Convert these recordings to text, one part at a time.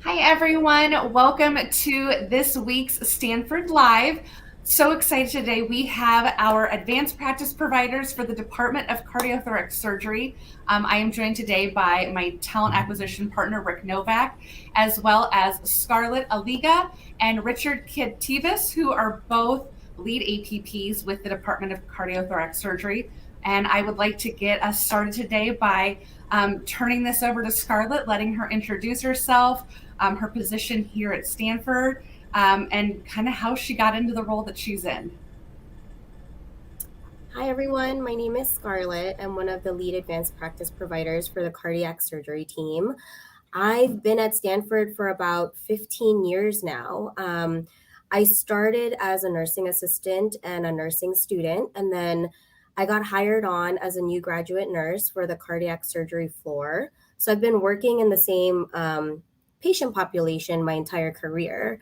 Hi, everyone. Welcome to this week's Stanford Live. So excited today. We have our advanced practice providers for the Department of Cardiothoracic Surgery. I am joined today by my talent acquisition partner, Rick Novak, as well as Scarlett Aliga and Richard Kidtivis, who are both lead APPs with the Department of Cardiothoracic Surgery. And I would like to get us started today by turning this over to Scarlett, letting her introduce herself, her position here at Stanford, and kind of how she got into the role that she's in. Hi, everyone. My name is Scarlett. I'm one of the lead advanced practice providers for the cardiac surgery team. I've been at Stanford for about 15 years now. I started as a nursing assistant and a nursing student, and then I got hired on as a new graduate nurse for the cardiac surgery floor. So I've been working in the same patient population my entire career.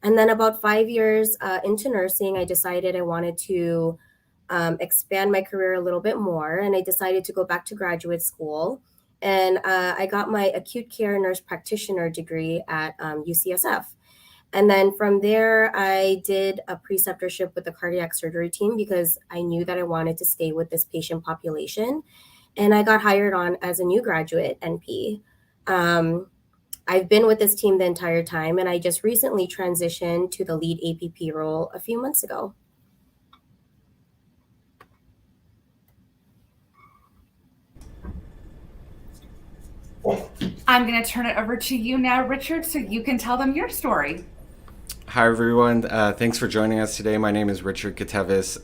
And then about 5 years into nursing, I decided I wanted to expand my career a little bit more. And I decided to go back to graduate school. And I got my acute care nurse practitioner degree at UCSF. And then from there, I did a preceptorship with the cardiac surgery team because I knew that I wanted to stay with this patient population. And I got hired on as a new graduate NP. Um, I've been with this team the entire time, and I just recently transitioned to the lead APP role a few months ago. I'm going to turn it over to you now, Richard, so you can tell them your story. Hi, everyone. Thanks for joining us today. My name is Richard Katevis.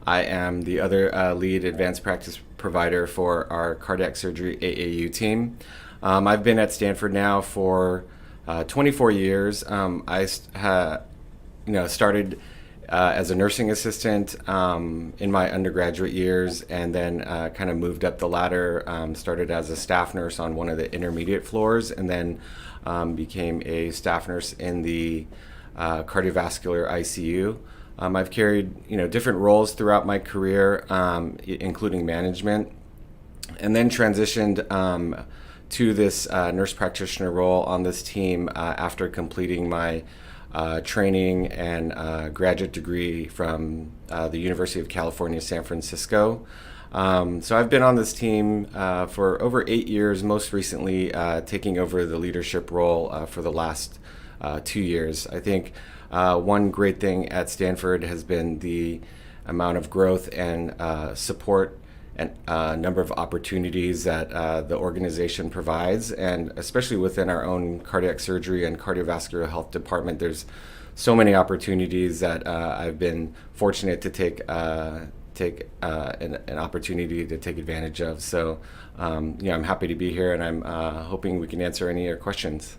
I am the other lead advanced practice provider for our cardiac surgery AAU team. I've been at Stanford now for 24 years. Started as a nursing assistant in my undergraduate years, and then kind of moved up the ladder. Started as a staff nurse on one of the intermediate floors, and then became a staff nurse in the cardiovascular ICU. I've carried different roles throughout my career, including management, and then transitioned to this nurse practitioner role on this team after completing my training and graduate degree from the University of California, San Francisco. So I've been on this team for over 8 years, most recently taking over the leadership role for the last 2 years. I think one great thing at Stanford has been the amount of growth and support and number of opportunities that the organization provides, and especially within our own cardiac surgery and cardiovascular health department, there's so many opportunities that I've been fortunate to take an opportunity to take advantage of. So, I'm happy to be here, and I'm hoping we can answer any of your questions.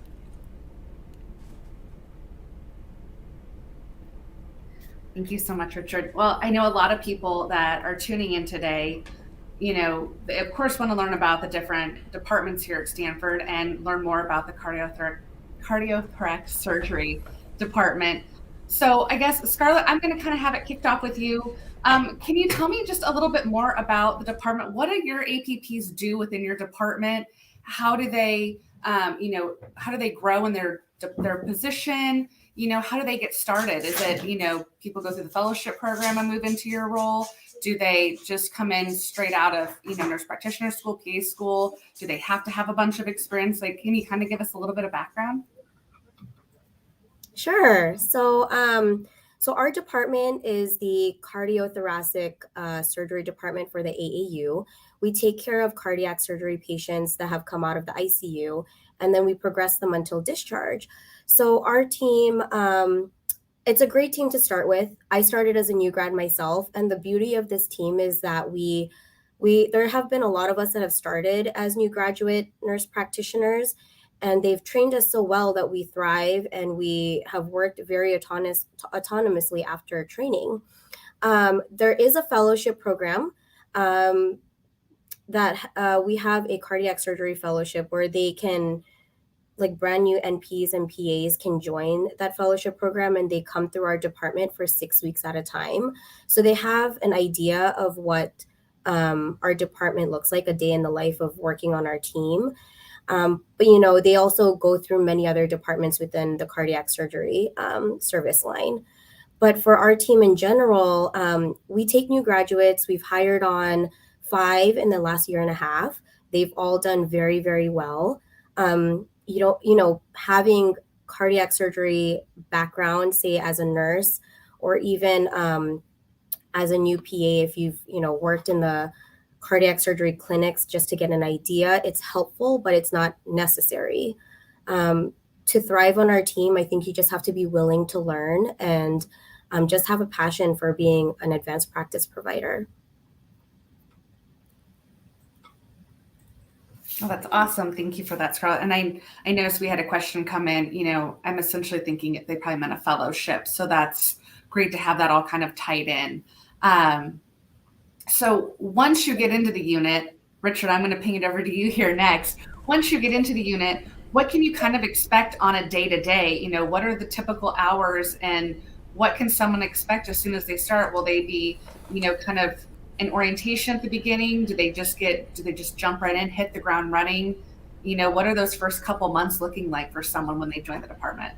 Thank you so much, Richard. Well, I know a lot of people that are tuning in today, they of course want to learn about the different departments here at Stanford and learn more about the cardiothoracic surgery department. So I guess, Scarlett, I'm going to kind of have it kicked off with you. Can you tell me just a little bit more about the department? What do your APPs do within your department? How do they, how do they grow in their position? How do they get started? Is it, people go through the fellowship program and move into your role? Do they just come in straight out of, nurse practitioner school, PA school? Do they have to have a bunch of experience? Like, can you kind of give us a little bit of background? Sure. So our department is the cardiothoracic surgery department for the AAU. We take care of cardiac surgery patients that have come out of the ICU, and then we progress them until discharge. So our team, it's a great team to start with. I started as a new grad myself, and the beauty of this team is that we there have been a lot of us that have started as new graduate nurse practitioners, and they've trained us so well that we thrive and we have worked very autonomously after training. There is a fellowship program um, that we have a cardiac surgery fellowship where they can, like, brand new NPs and PAs can join that fellowship program, and they come through our department for 6 weeks at a time. So they have an idea of what our department looks like, a day in the life of working on our team. But they also go through many other departments within the cardiac surgery service line. But for our team in general, we take new graduates. We've hired on 5 in the last year and a half. They've all done very, very well. Having cardiac surgery background, say as a nurse, or even as a new PA, if you've worked in the cardiac surgery clinics, just to get an idea, it's helpful, but it's not necessary. To thrive on our team, I think you just have to be willing to learn and just have a passion for being an advanced practice provider. Oh, that's awesome. Thank you for that, Scarlett. And I noticed we had a question come in. I'm essentially thinking they probably meant a fellowship. So that's great to have that all kind of tied in. So once you get into the unit, Richard, I'm going to ping it over to you here next. Once you get into the unit, what can you kind of expect on a day-to-day? What are the typical hours, and what can someone expect as soon as they start? Will they be, kind of an orientation at the beginning? Do they just jump right in, hit the ground running? What are those first couple months looking like for someone when they join the department?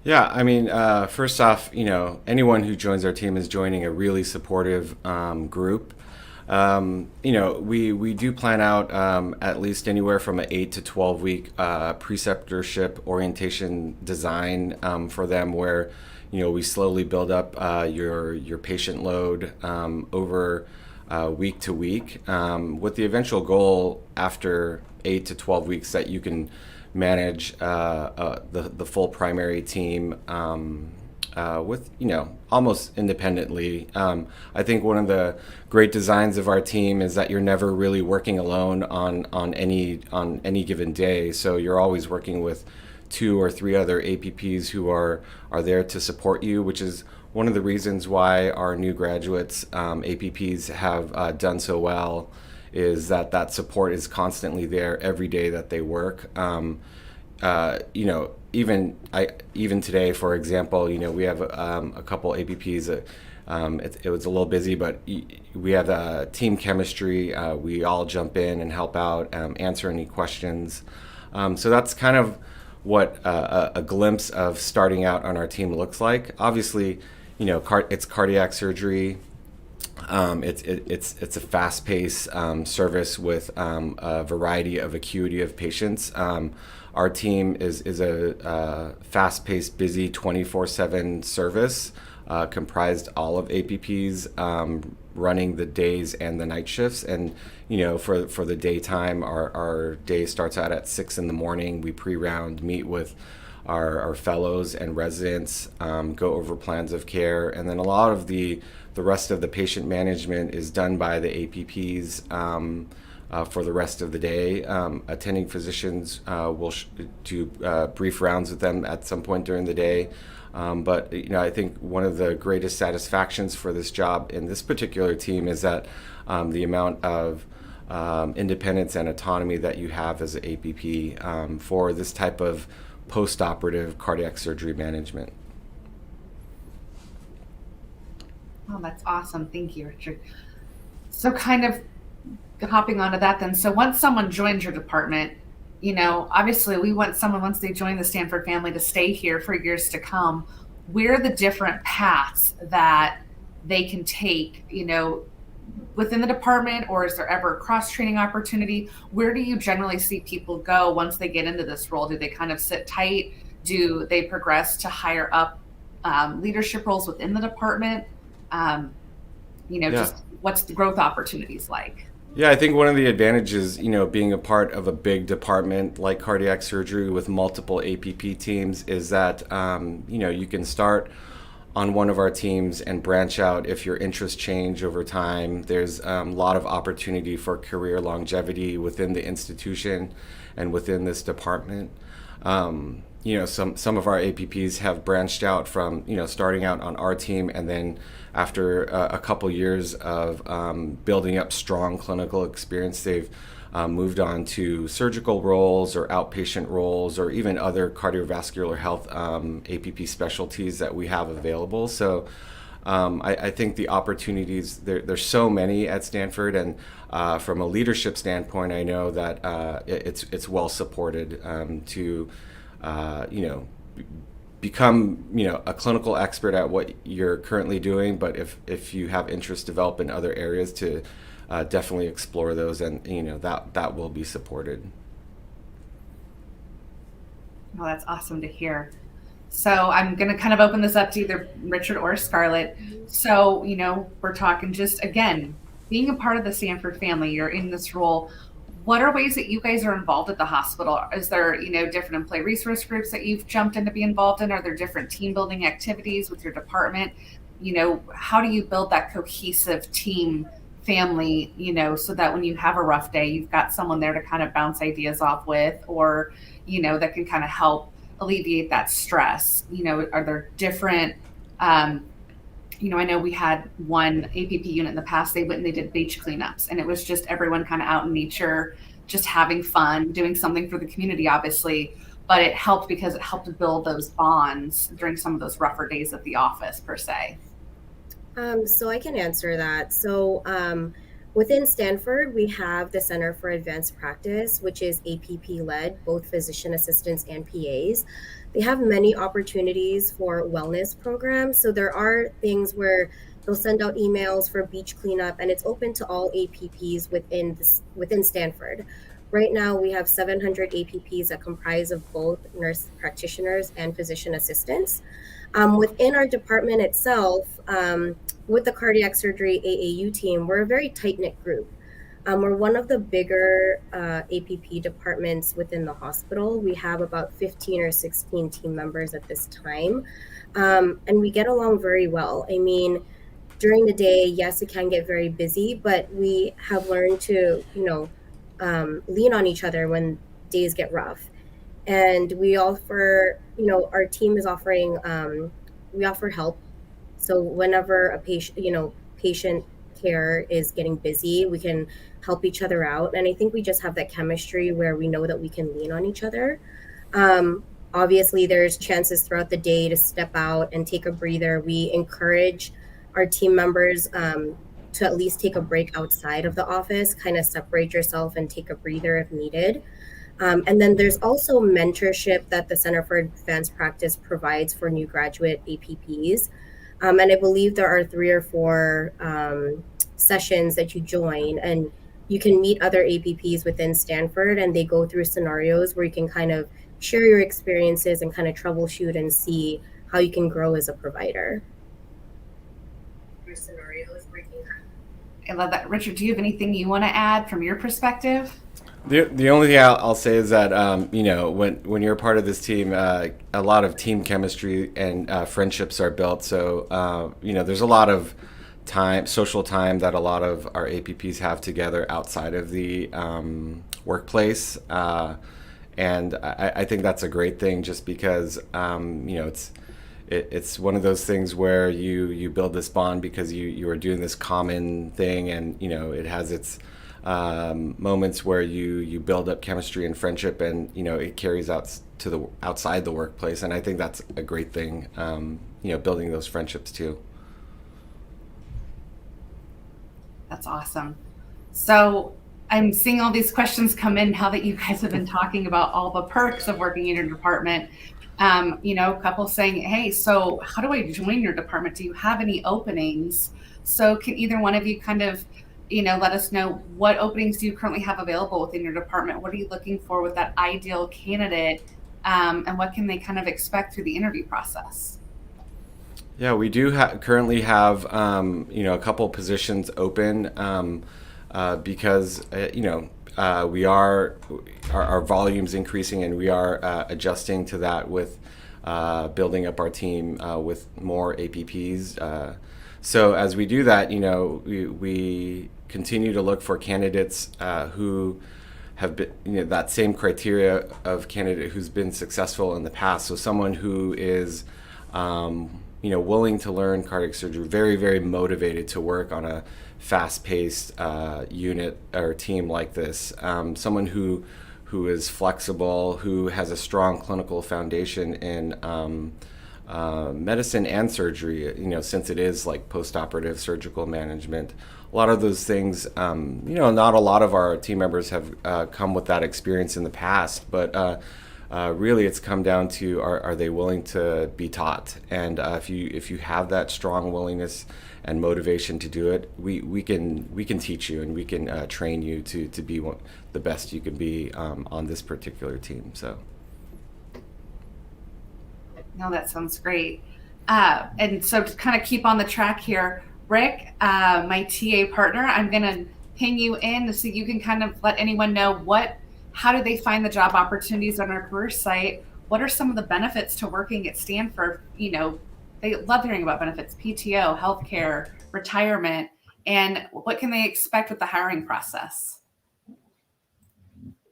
Yeah, I mean, first off, anyone who joins our team is joining a really supportive group. We do plan out at least anywhere from an 8 to 12 week preceptorship orientation design for them, where we slowly build up your patient load over week to week, with the eventual goal after 8 to 12 weeks that you can manage the full primary team with almost independently. I think one of the great designs of our team is that you're never really working alone on any given day. So you're always working with 2 or 3 other APPs who are there to support you, which is one of the reasons why our new graduates APPs have done so well, is that support is constantly there every day that they work. Even today, for example, we have a couple APPs. It was a little busy, but we have team chemistry. We all jump in and help out, answer any questions. So that's kind of what a glimpse of starting out on our team looks like. Obviously, it's cardiac surgery. It's a fast-paced service with a variety of acuity of patients. Our team is a fast-paced, busy 24/7 service, comprised all of APPs, running the days and the night shifts. And for the daytime, our day starts out at 6 in the morning. We pre-round, meet with our fellows and residents, go over plans of care, and then a lot of the rest of the patient management is done by the APPs for the rest of the day. Attending physicians will do brief rounds with them at some point during the day. But I think one of the greatest satisfactions for this job in this particular team is that the amount of independence and autonomy that you have as an APP for this type of post-operative cardiac surgery management. Oh, that's awesome. Thank you, Richard. So kind of hopping onto that then. So once someone joins your department, obviously we want someone, once they join the Stanford family, to stay here for years to come. Where are the different paths that they can take, within the department, or is there ever a cross-training opportunity? Where do you generally see people go once they get into this role? Do they kind of sit tight? Do they progress to higher up leadership roles within the department? Just what's the growth opportunities like? Yeah, I think one of the advantages, being a part of a big department like cardiac surgery with multiple APP teams is that, you can start on one of our teams and branch out if your interests change over time. There's a lot of opportunity for career longevity within the institution and within this department. Some of our APPs have branched out from, starting out on our team, and then after a couple years of building up strong clinical experience, they've moved on to surgical roles or outpatient roles, or even other cardiovascular health APP specialties that we have available. So I think the opportunities, there's so many at Stanford, and from a leadership standpoint, I know that it's well supported to, become a clinical expert at what you're currently doing, but if you have interest develop in other areas, to definitely explore those, and that will be supported. Well, that's awesome to hear. So I'm going to kind of open this up to either Richard or Scarlett. So, we're talking just, again, being a part of the Stanford family, you're in this role. What are ways that you guys are involved at the hospital? Is there, different employee resource groups that you've jumped in to be involved in? Are there different team building activities with your department? How do you build that cohesive team family, so that when you have a rough day, you've got someone there to kind of bounce ideas off with, or, that can kind of help alleviate that stress? Are there different, I know we had one APP unit in the past, they went and they did beach cleanups, and it was just everyone kind of out in nature, just having fun, doing something for the community, obviously, but it helped because it helped to build those bonds during some of those rougher days at the office, per se. So I can answer that. So within Stanford, we have the Center for Advanced Practice, which is APP led, both physician assistants and PAs. They have many opportunities for wellness programs. So there are things where they'll send out emails for beach cleanup, and it's open to all APPs within Stanford. Right now, we have 700 APPs that comprise of both nurse practitioners and physician assistants. Within our department itself, with the cardiac surgery AAU team, we're a very tight-knit group. We're one of the bigger APP departments within the hospital. We have about 15 or 16 team members at this time, and we get along very well. I mean, during the day, yes, it can get very busy, but we have learned to, lean on each other when days get rough. And we offer, our team is offering, we offer help. So whenever a patient care is getting busy, we can help each other out. And I think we just have that chemistry where we know that we can lean on each other. Obviously, there's chances throughout the day to step out and take a breather. We encourage our team members to at least take a break outside of the office, kind of separate yourself and take a breather if needed. And then there's also mentorship that the Center for Advanced Practice provides for new graduate APPs. And I believe there are 3 or 4 sessions that you join, and you can meet other APPs within Stanford, and they go through scenarios where you can kind of share your experiences and kind of troubleshoot and see how you can grow as a provider. Scenarios where you can... I love that. Richard, do you have anything you want to add from your perspective? The only thing I'll say is that when you're a part of this team, a lot of team chemistry and friendships are built. So there's a lot of social time that a lot of our APPs have together outside of the workplace, and I think that's a great thing, just because it's one of those things where you build this bond because you are doing this common thing, and it has its moments where you build up chemistry and friendship, and it carries out to the outside the workplace, and I think that's a great thing, building those friendships too. That's awesome. So I'm seeing all these questions come in now that you guys have been talking about all the perks of working in your department. A couple saying, hey, so how do I join your department? Do you have any openings? So can either one of you kind of let us know, what openings do you currently have available within your department? What are you looking for with that ideal candidate? And what can they kind of expect through the interview process? Yeah, we do currently have, a couple positions open, because, we are, our volume's increasing, and we are adjusting to that with building up our team with more APPs. So as we do that, we continue to look for candidates who have been, that same criteria of candidate who's been successful in the past. So someone who is, willing to learn cardiac surgery, very, very motivated to work on a fast-paced unit or team like this. Someone who is flexible, who has a strong clinical foundation in medicine and surgery, since it is like post-operative surgical management. A lot of those things, not a lot of our team members have come with that experience in the past, but really it's come down to are they willing to be taught? And if you have that strong willingness and motivation to do it, we can teach you, and we can train you to be the best you can be on this particular team. So. No, that sounds great. And so to kind of keep on the track here, Rick, my TA partner, I'm going to ping you in so you can kind of let anyone know how do they find the job opportunities on our career site? What are some of the benefits to working at Stanford? They love hearing about benefits, PTO, healthcare, retirement, and what can they expect with the hiring process?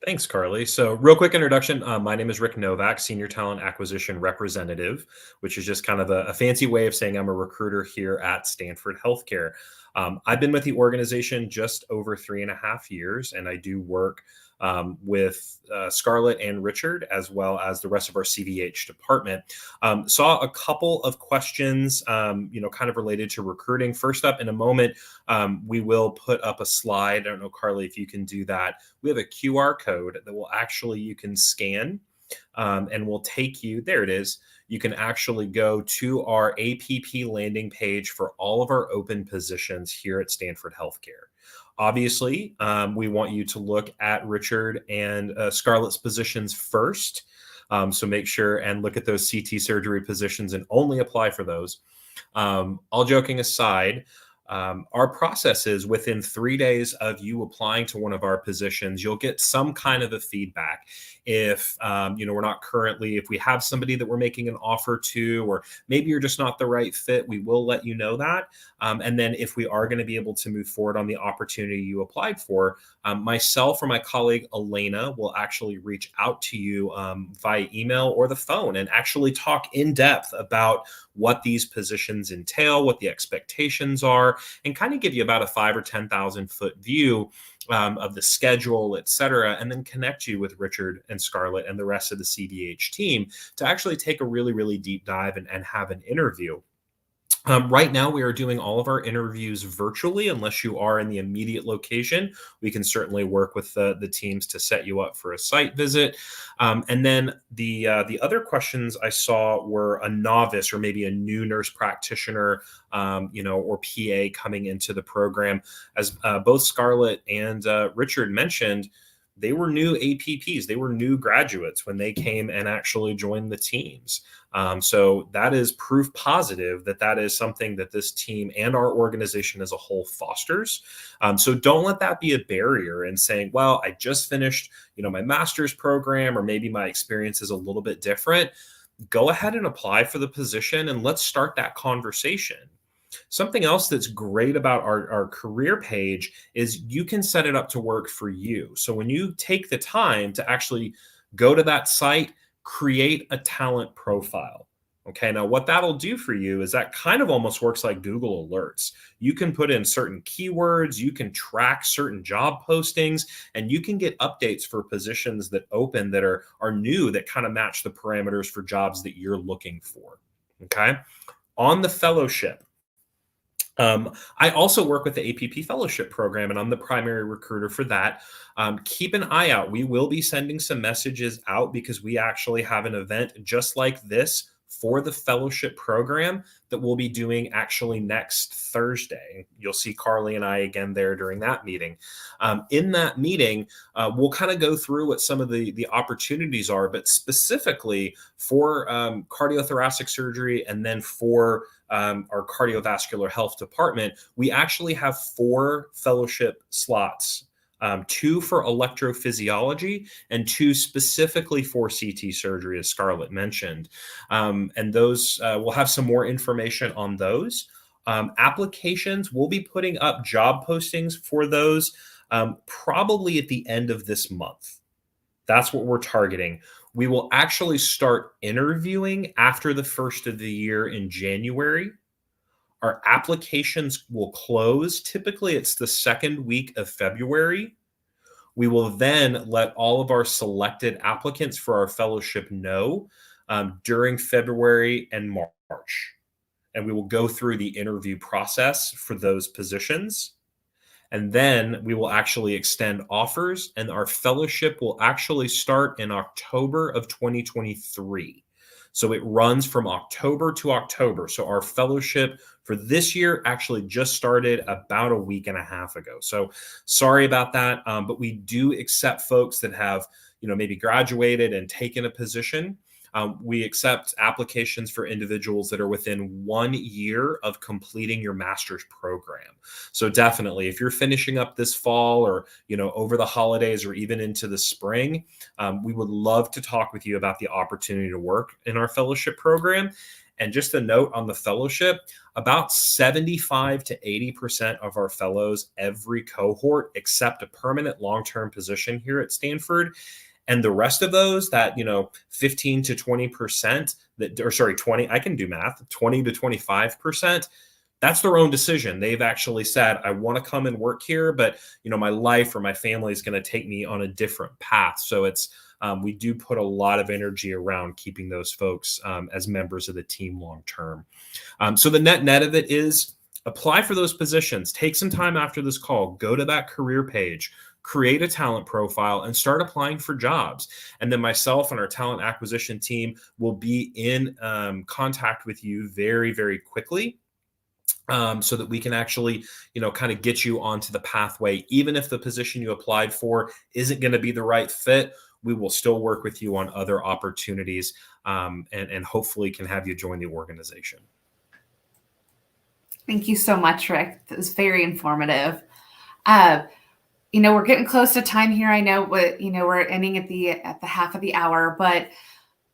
Thanks, Carly. So real quick introduction. My name is Rick Novak, Senior Talent Acquisition Representative, which is just kind of a fancy way of saying I'm a recruiter here at Stanford Healthcare. I've been with the organization just over 3.5 years, and I do work with Scarlett and Richard, as well as the rest of our CVH department. Saw a couple of questions, kind of related to recruiting. First up, in a moment, we will put up a slide. I don't know, Carly, if you can do that. We have a QR code that you can scan and will take you, there it is. You can actually go to our APP landing page for all of our open positions here at Stanford Healthcare. Obviously, we want you to look at Richard and Scarlett's positions first. So make sure and look at those CT surgery positions and only apply for those. All joking aside, our process is within 3 days of you applying to one of our positions, you'll get some kind of a feedback. If, if we have somebody that we're making an offer to, or maybe you're just not the right fit, we will let you know that. And then if we are going to be able to move forward on the opportunity you applied for, myself or my colleague Elena will actually reach out to you via email or the phone and actually talk in depth about what these positions entail, what the expectations are, and kind of give you about a 5,000 or 10,000 foot view of the schedule, et cetera, and then connect you with Richard and Scarlett and the rest of the CVH team to actually take a really, really deep dive and have an interview. Right now, we are doing all of our interviews virtually. Unless you are in the immediate location, we can certainly work with the teams to set you up for a site visit. And then the other questions I saw were a novice or maybe a new nurse practitioner, or PA coming into the program. As both Scarlett and Richard mentioned, they were new APPs. They were new graduates when they came and actually joined the teams. So that is proof positive that is something that this team and our organization as a whole fosters. So don't let that be a barrier in saying, well, I just finished, my master's program, or maybe my experience is a little bit different. Go ahead and apply for the position, and let's start that conversation. Something else that's great about our career page is you can set it up to work for you. So when you take the time to actually go to that site, create a talent profile. Okay, now what that'll do for you is that kind of almost works like Google Alerts. You can put in certain keywords, you can track certain job postings, and you can get updates for positions that open that are new, that kind of match the parameters for jobs that you're looking for. Okay, on the fellowship. I also work with the APP Fellowship Program, and I'm the primary recruiter for that. Keep an eye out. We will be sending some messages out because we actually have an event just like this for the fellowship program that we'll be doing actually next Thursday. You'll see Carly and I again there during that meeting. In that meeting, we'll kind of go through what some of the opportunities are, but specifically for cardiothoracic surgery and then for our cardiovascular health department, we actually have 4 fellowship slots. 2 for electrophysiology and 2 specifically for CT surgery, as Scarlett mentioned. And those, we'll have some more information on those. Applications, we'll be putting up job postings for those probably at the end of this month. That's what we're targeting. We will actually start interviewing after the first of the year in January. Our applications will close. Typically, it's the second week of February. We will then let all of our selected applicants for our fellowship know during February and March. And we will go through the interview process for those positions. And then we will actually extend offers, and our fellowship will actually start in October of 2023. So it runs from October to October. So our fellowship for this year actually just started about a week and a half ago. So sorry about that, but we do accept folks that have, maybe graduated and taken a position. We accept applications for individuals that are within 1 year of completing your master's program. So definitely, if you're finishing up this fall or, over the holidays or even into the spring, we would love to talk with you about the opportunity to work in our fellowship program. And just a note on the fellowship, about 75 to 80% of our fellows every cohort accept a permanent long-term position here at Stanford. And the rest of those, that 15 to 20%, 20, I can do math, 20 to 25%, that's their own decision. They've actually said, I want to come and work here, but my life or my family is going to take me on a different path. So it's we do put a lot of energy around keeping those folks as members of the team long term. So the net of it is apply for those positions. Take some time after this call, go to that career page, create a talent profile, and start applying for jobs. And then myself and our talent acquisition team will be in contact with you very, very quickly, so that we can actually, kind of get you onto the pathway. Even if the position you applied for isn't going to be the right fit, we will still work with you on other opportunities, and hopefully can have you join the organization. Thank you so much, Rick. That was very informative. We're getting close to time here. I know we're ending at the half of the hour, but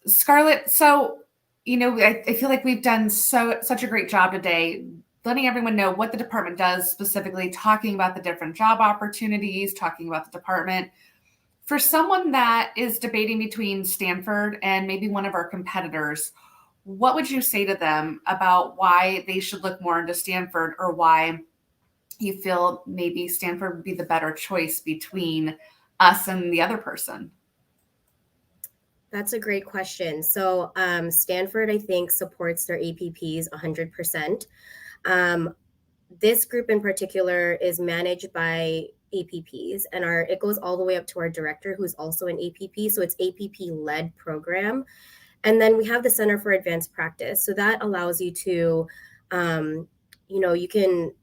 Scarlett, so, I feel like we've done such a great job today, letting everyone know what the department does, specifically talking about the different job opportunities, talking about the department. For someone that is debating between Stanford and maybe one of our competitors, what would you say to them about why they should look more into Stanford, or why you feel maybe Stanford would be the better choice between us and the other person? That's a great question. So Stanford, I think, supports their APPs 100%. This group in particular is managed by APPs, and it goes all the way up to our director, who's also an APP. So it's APP-led program. And then we have the Center for Advanced Practice. So that allows you to, you can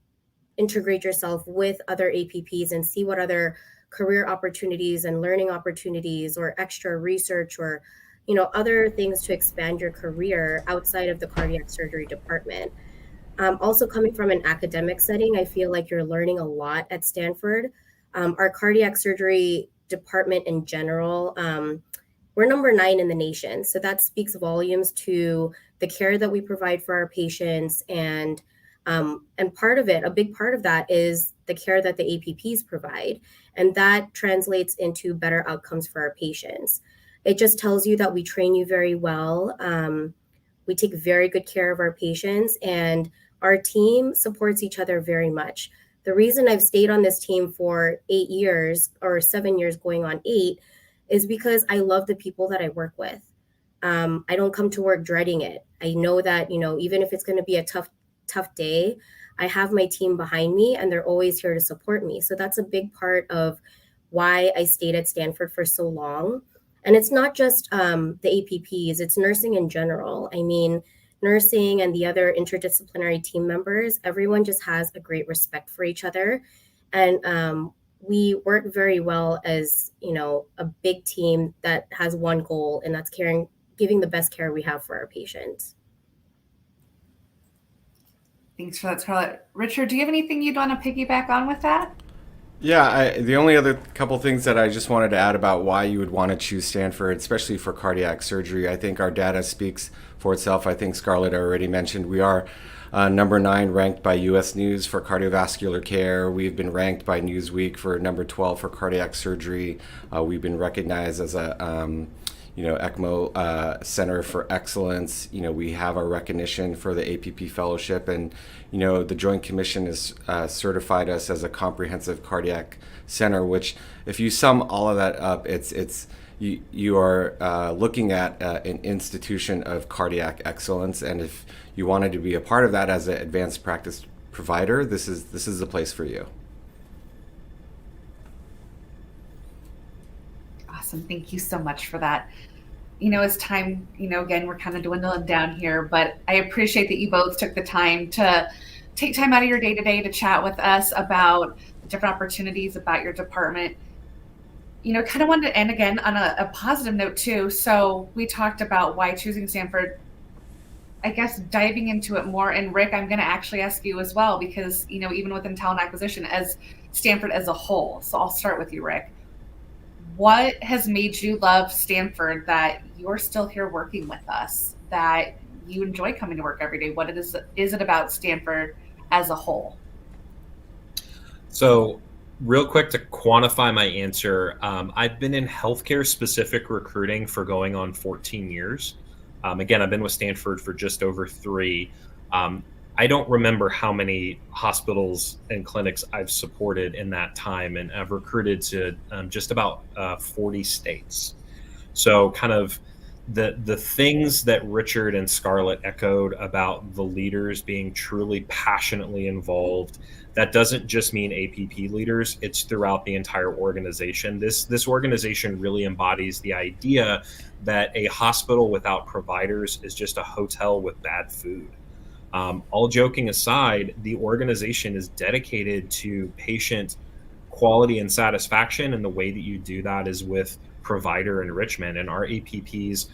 integrate yourself with other APPs and see what other career opportunities and learning opportunities or extra research or, other things to expand your career outside of the cardiac surgery department. Also coming from an academic setting, I feel like you're learning a lot at Stanford. Our cardiac surgery department in general, we're number 9 in the nation. So that speaks volumes to the care that we provide for our patients. And part of it, a big part of that, is the care that the APPs provide. And that translates into better outcomes for our patients. It just tells you that we train you very well. We take very good care of our patients, and our team supports each other very much. The reason I've stayed on this team for 8 years, or 7 years going on 8, is because I love the people that I work with. I don't come to work dreading it. I know that, even if it's going to be a tough day, I have my team behind me, and they're always here to support me. So that's a big part of why I stayed at Stanford for so long. And it's not just the APPs, it's nursing in general. I mean, nursing and the other interdisciplinary team members, everyone just has a great respect for each other. And we work very well as, a big team that has one goal, and that's giving the best care we have for our patients. Thanks for that, Scarlett. Richard, do you have anything you'd want to piggyback on with that? Yeah, the only other couple things that I just wanted to add about why you would want to choose Stanford, especially for cardiac surgery, I think our data speaks for itself. I think Scarlett already mentioned we are number 9 ranked by U.S. News for cardiovascular care. We've been ranked by Newsweek for number 12 for cardiac surgery. We've been recognized as a ECMO Center for Excellence. We have our recognition for the APP Fellowship, and the Joint Commission has certified us as a comprehensive cardiac center. Which, if you sum all of that up, it's you are looking at an institution of cardiac excellence, and if you wanted to be a part of that as an advanced practice provider, this is the place for you. Awesome. Thank you so much for that. As time, again, we're kind of dwindling down here, but I appreciate that you both took the time to take time out of your day to day to chat with us about different opportunities about your department. Kind of wanted to end again on a positive note too. So we talked about why choosing Stanford. I guess diving into it more, and Rick, I'm going to actually ask you as well, because even within talent acquisition, as Stanford as a whole. So I'll start with you, Rick. What has made you love Stanford, that you're still here working with us, that you enjoy coming to work every day? What is it about Stanford as a whole? So real quick to quantify my answer, I've been in healthcare specific recruiting for going on 14 years. Again, I've been with Stanford for just over 3. I don't remember how many hospitals and clinics I've supported in that time, and I've recruited to just about 40 states. So kind of the things that Richard and Scarlett echoed about the leaders being truly passionately involved, that doesn't just mean APP leaders, it's throughout the entire organization. This organization really embodies the idea that a hospital without providers is just a hotel with bad food. All joking aside, the organization is dedicated to patient quality and satisfaction, and the way that you do that is with provider enrichment. And our APPs,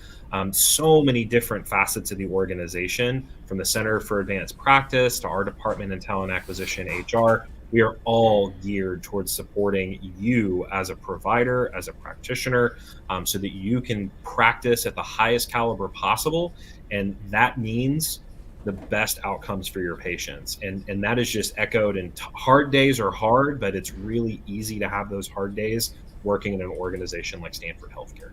so many different facets of the organization, from the Center for Advanced Practice to our department in talent acquisition, HR, we are all geared towards supporting you as a provider, as a practitioner, so that you can practice at the highest caliber possible. And that means the best outcomes for your patients. And that is just echoed in hard days are hard, but it's really easy to have those hard days working in an organization like Stanford Healthcare.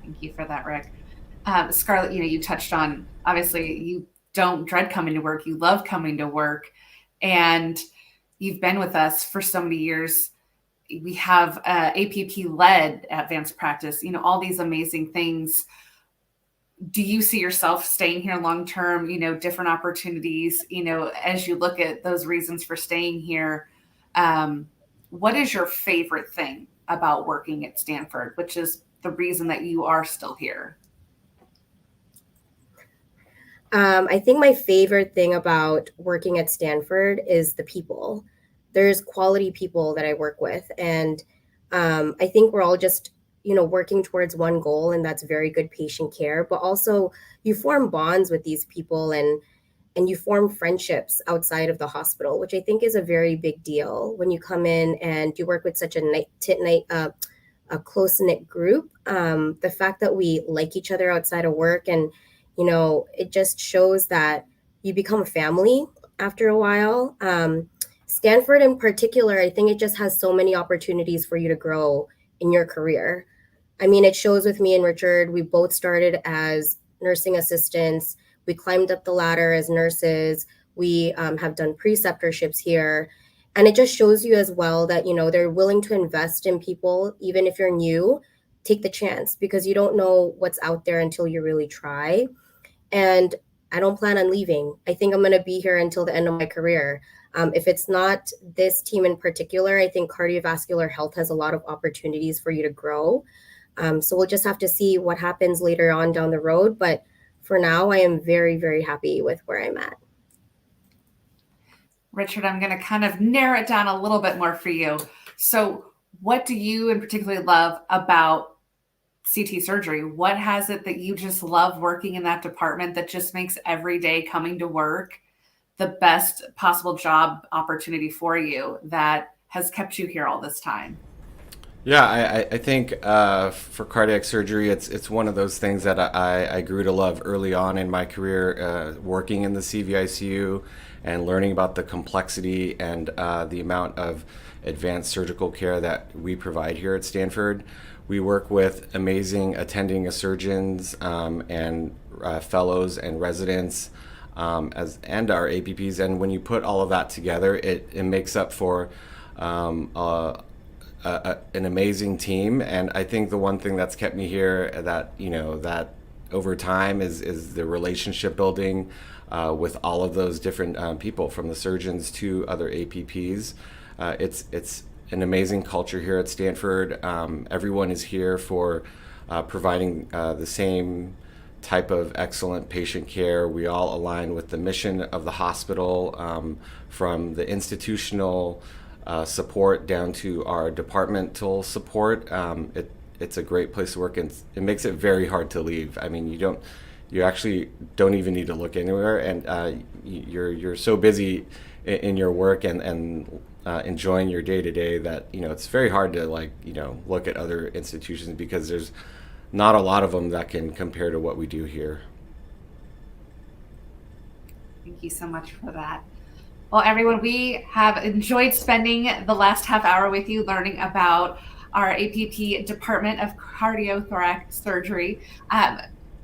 Thank you for that, Rick. Scarlett, you touched on, obviously, you don't dread coming to work. You love coming to work. And you've been with us for so many years. We have APP-led advanced practice, all these amazing things. Do you see yourself staying here long-term, different opportunities, as you look at those reasons for staying here? What is your favorite thing about working at Stanford, which is the reason that you are still here? I think my favorite thing about working at Stanford is the people. There's quality people that I work with. And I think we're all just working towards one goal, and that's very good patient care. But also you form bonds with these people, and you form friendships outside of the hospital, which I think is a very big deal when you come in and you work with such a close-knit group. The fact that we like each other outside of work, and it just shows that you become a family after a while. Stanford in particular, I think it just has so many opportunities for you to grow in your career. I mean, it shows with me and Richard. We both started as nursing assistants. We climbed up the ladder as nurses. We have done preceptorships here. And it just shows you as well that, they're willing to invest in people. Even if you're new, take the chance, because you don't know what's out there until you really try. And I don't plan on leaving. I think I'm going to be here until the end of my career. If it's not this team in particular, I think cardiovascular health has a lot of opportunities for you to grow. So we'll just have to see what happens later on down the road. But for now, I am very, very happy with where I'm at. Richard, I'm going to kind of narrow it down a little bit more for you. So what do you in particular love about CT surgery? What has it that you just love working in that department that just makes every day coming to work the best possible job opportunity for you that has kept you here all this time? Yeah, I think for cardiac surgery, it's one of those things that I grew to love early on in my career, working in the CVICU and learning about the complexity and the amount of advanced surgical care that we provide here at Stanford. We work with amazing attending surgeons and fellows and residents and our APPs. And when you put all of that together, it makes up for an amazing team. And I think the one thing that's kept me here that, that over time is the relationship building with all of those different people, from the surgeons to other APPs. It's an amazing culture here at Stanford. Everyone is here for providing the same type of excellent patient care. We all align with the mission of the hospital, from the institutional support down to our departmental support. It's a great place to work, and it makes it very hard to leave. I mean, you actually don't even need to look anywhere, and you're so busy in your work and enjoying your day to day that it's very hard to look at other institutions, because there's not a lot of them that can compare to what we do here. Thank you so much for that. Well, everyone, we have enjoyed spending the last half hour with you learning about our APP Department of Cardiothoracic Surgery.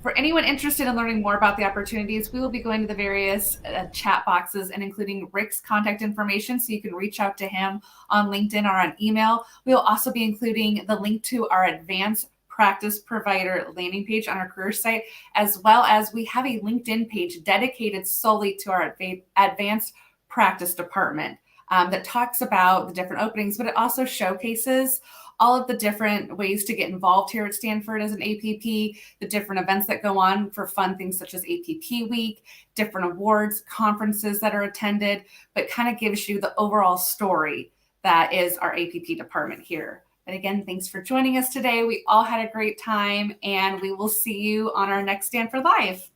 For anyone interested in learning more about the opportunities, we will be going to the various chat boxes and including Rick's contact information, so you can reach out to him on LinkedIn or on email. We will also be including the link to our advanced practice provider landing page on our career site, as well as we have a LinkedIn page dedicated solely to our advanced practice department that talks about the different openings, but it also showcases all of the different ways to get involved here at Stanford as an APP, the different events that go on for fun things such as APP Week, different awards, conferences that are attended, but kind of gives you the overall story that is our APP department here. But again, thanks for joining us today. We all had a great time, and we will see you on our next Stanford Live.